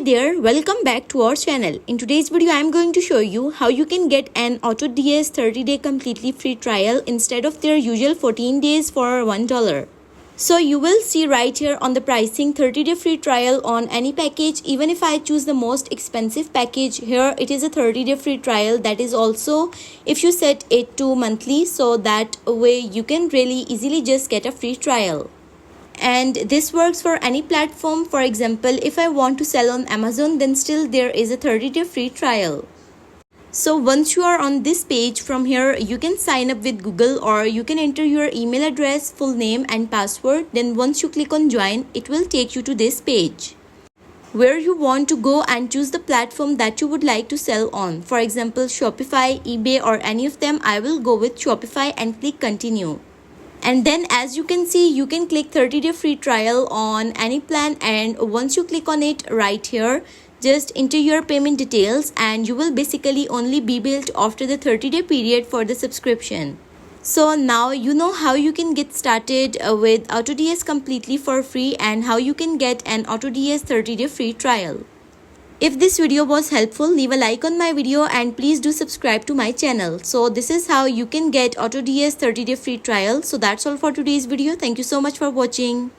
Hi there, welcome back to our channel. In today's video, I am going to show you how you can get an AutoDS 30-day completely free trial instead of their usual 14 days for $1. So you will see right here on the pricing 30-day free trial on any package. Even if I choose the most expensive package, here it is a 30-day free trial. That is also if you set it to monthly, so that way you can really easily just get a free trial. And this works for any platform. For example, if I want to sell on Amazon, then still there is a 30-day free trial. So once you are on this page, from here you can sign up with Google, or you can enter your email address, full name and password. Then once you click on join, it will take you to this page where you want to go and choose the platform that you would like to sell on. For example, Shopify, eBay or any of them. I will go with Shopify and click continue. And then as you can see, you can click 30-day free trial on any plan, and once you click on it right here, just enter your payment details and you will basically only be billed after the 30-day period for the subscription. So now you know how you can get started with AutoDS completely for free and how you can get an AutoDS 30-day free trial. If this video was helpful, leave a like on my video and please do subscribe to my channel. So this is how you can get AutoDS 30-day free trial. So that's all for today's video. Thank you so much for watching.